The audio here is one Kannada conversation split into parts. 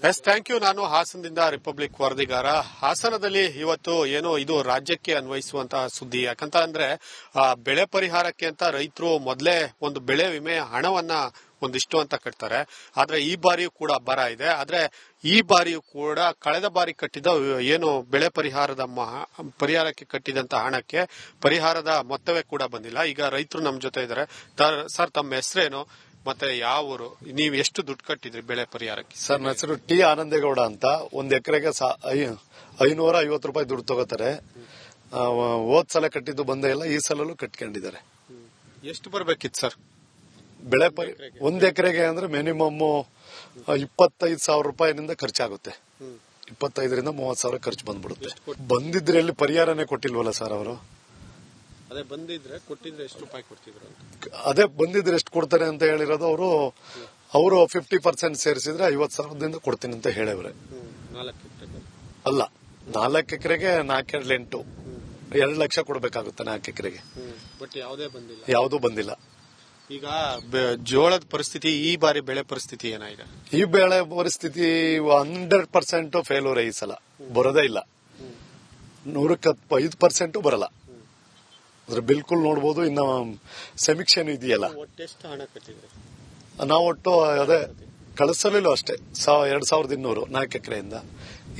Yes thank you. ನಾನು ಹಾಸನದಿಂದ ರಿಪಬ್ಲಿಕ್ ವರದಿಗಾರ. ಹಾಸನದಲ್ಲಿ ಇವತ್ತು ಏನೋ ಇದು ರಾಜ್ಯಕ್ಕೆ ಅನ್ವಯಿಸುವಂತಹ ಸುದ್ದಿ. ಯಾಕಂತ ಅಂದ್ರೆ ಬೆಳೆ ಪರಿಹಾರಕ್ಕೆ ಅಂತ ರೈತರು ಮೊದಲೇ ಒಂದು ಬೆಳೆ ವಿಮೆ ಹಣವನ್ನ ಒಂದಿಷ್ಟು ಅಂತ ಕಟ್ತಾರೆ. ಆದ್ರೆ ಈ ಬಾರಿಯೂ ಕೂಡ ಬರ ಇದೆ. ಆದ್ರೆ ಈ ಬಾರಿಯೂ ಕೂಡ ಕಳೆದ ಬಾರಿ ಕಟ್ಟಿದ ಏನು ಬೆಳೆ ಪರಿಹಾರಕ್ಕೆ ಕಟ್ಟಿದಂತ ಹಣಕ್ಕೆ ಪರಿಹಾರದ ಮೊತ್ತವೇ ಕೂಡ ಬಂದಿಲ್ಲ. ಈಗ ರೈತರು ನಮ್ ಜೊತೆ ಇದ್ದಾರೆ. ಸರ್, ತಮ್ಮ ಹೆಸರೇನು ಮತ್ತೆ ಯಾವ ಊರು? ನೀವು ಎಷ್ಟು ದುಡ್ಡು ಕಟ್ಟಿದ್ರಿ ಬೆಳೆ ಪರಿಹಾರಕ್ಕೆ? ಸರ್, ನನ್ನ ಹೆಸರು ಟಿ ಆನಂದೇಗೌಡ ಅಂತ. ಒಂದ್ ಎಕರೆಗೆ 550 ರೂಪಾಯಿ ದುಡ್ಡು ತಗೋತಾರೆ. ಹೋದ್ ಸಲ ಕಟ್ಟಿದ್ದು ಬಂದೇ ಇಲ್ಲ, ಈ ಸಲೂ ಕಟ್ಕೊಂಡಿದ್ದಾರೆ. ಎಷ್ಟು ಬರ್ಬೇಕಿತ್ತು ಸರ್ ಬೆಳೆ ಒಂದ್ ಎಕರೆಗೆ? ಅಂದ್ರೆ ಮಿನಿಮಮ್ 25,000 ರೂಪಾಯಿನಿಂದ ಖರ್ಚಾಗುತ್ತೆ. 25ರಿಂದ 30,000 ಖರ್ಚು ಬಂದ್ಬಿಡುತ್ತೆ. ಬಂದಿದ್ರೆ ಎಲ್ಲಿ ಪರಿಹಾರನೇ ಕೊಟ್ಟಿಲ್ವಲ್ಲ ಸರ್ ಅವರು. ಅದೇ ಬಂದಿದ್ರೆ ಕೊಟ್ಟಿದ್ರೆ ಎಷ್ಟು ರೂಪಾಯಿ ಕೊಡ್ತಿದ್ರು? ಅದೇ ಬಂದಿದ್ರೆ ಎಷ್ಟು ಕೊಡ್ತಾರೆ ಅಂತ ಹೇಳಿರೋದು. ಅವರು 50% ಸೇರಿಸಿದ್ರೆ 50,000ದಿಂದ ಕೊಡ್ತೀನಿ ಅಂತ ಹೇಳವ್ರೆ. ಅಲ್ಲ, 4 ಎಕರೆಗೆ 4 2 ಲಕ್ಷ ಕೊಡಬೇಕಾಗುತ್ತೆ 4 ಎಕರೆಗೆ. ಬಟ್ ಯಾವುದೂ ಬಂದಿಲ್ಲ. ಈಗ ಜೋಳದ ಪರಿಸ್ಥಿತಿ, ಈ ಬಾರಿ ಬೆಳೆ ಪರಿಸ್ಥಿತಿ ಏನಾಗಿದೆ? ಈ ಬೆಳೆ ಪರಿಸ್ಥಿತಿ 100% ಫೇಲ್ಯೂರ್. ಈ ಸಲ ಬರೋದೇ ಇಲ್ಲ. 105% ಬರಲ್ಲ. ಅದ್ರ ಬಿಲ್ಕುಲ್ ನೋಡ್ಬೋದು. ಇನ್ನು ಸಮೀಕ್ಷೆನೂ ಇದೆಯಲ್ಲ. ನಾವು ಒಟ್ಟು ಅದೇ ಕಳಿಸಲಿಲ್ಲ ಅಷ್ಟೇ 2,200 4 ಎಕರೆಯಿಂದ.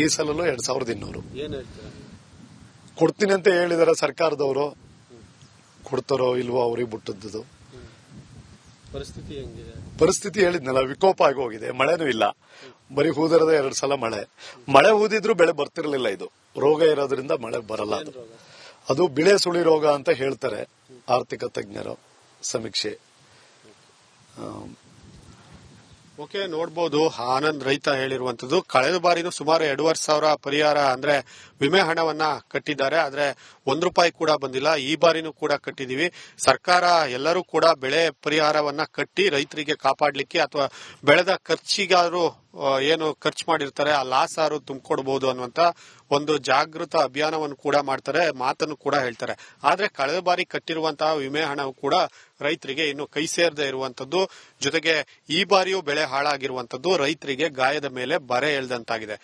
ಈ ಸಲಲ್ಲೂ 2,200 ಕೊಡ್ತೀನಿ ಅಂತ ಹೇಳಿದಾರೆ ಸರ್ಕಾರದವರು. ಕೊಡ್ತಾರೋ ಇಲ್ವೋ ಅವ್ರಿಗೆ ಬಿಟ್ಟದ್ದು. ಪರಿಸ್ಥಿತಿ ಹೇಳಿದ್ನಲ್ಲ, ವಿಕೋಪ ಆಗಿ ಹೋಗಿದೆ. ಮಳೆನೂ ಇಲ್ಲ, ಬರೀ ಹೂದಿರದ 2 ಸಲ ಮಳೆ ಹೂದಿದ್ರು ಬೆಳೆ ಬರ್ತಿರ್ಲಿಲ್ಲ. ಇದು ರೋಗ ಇರೋದ್ರಿಂದ ಮಳೆ ಬರಲ್ಲ. ಅದು ಬಿಳೆ ಸುಳಿ ರೋಗ ಅಂತ ಹೇಳ್ತಾರೆ ಆರ್ಥಿಕ ತಜ್ಞರು ಸಮೀಕ್ಷೆ. ಓಕೆ, ನೋಡ್ಬೋದು ಆನಂದ್ ರೈತ ಹೇಳಿರುವಂತದ್ದು. ಕಳೆದ ಬಾರಿನೂ ಸುಮಾರು 2,500 ಪರಿಹಾರ ಅಂದ್ರೆ ವಿಮೆ ಹಣವನ್ನ ಕಟ್ಟಿದ್ದಾರೆ. ಆದ್ರೆ ₹1 ಕೂಡ ಬಂದಿಲ್ಲ. ಈ ಬಾರಿನೂ ಕೂಡ ಕಟ್ಟಿದೀವಿ. ಸರ್ಕಾರ ಎಲ್ಲರೂ ಕೂಡ ಬೆಳೆ ಪರಿಹಾರವನ್ನ ಕಟ್ಟಿ ರೈತರಿಗೆ ಕಾಪಾಡ್ಲಿಕ್ಕೆ ಅಥವಾ ಬೆಳೆದ ಖರ್ಚಿಗಾರು ಏನು ಖರ್ಚು ಮಾಡಿರ್ತಾರೆ ಆ ಲಾಸ್ ಆರು ತುಂಬಿಕೊಡ್ಬಹುದು ಅನ್ನುವಂತ ಒಂದು ಜಾಗೃತ ಅಭಿಯಾನವನ್ನು ಕೂಡ ಮಾಡ್ತಾರೆ, ಮಾತನ್ನು ಕೂಡ ಹೇಳ್ತಾರೆ. ಆದ್ರೆ ಕಳೆದ ಬಾರಿ ಕಟ್ಟಿರುವಂತಹ ವಿಮೆ ಹಣವು ಕೂಡ ರೈತರಿಗೆ ಇನ್ನು ಕೈ ಸೇರದೆ ಇರುವಂತದ್ದು, ಜೊತೆಗೆ ಈ ಬಾರಿಯೂ ಬೆಳೆ ಹಾಳಾಗಿರುವಂತದ್ದು ರೈತರಿಗೆ ಗಾಯದ ಮೇಲೆ ಬರೆ ಎಳೆದಂತಾಗಿದೆ.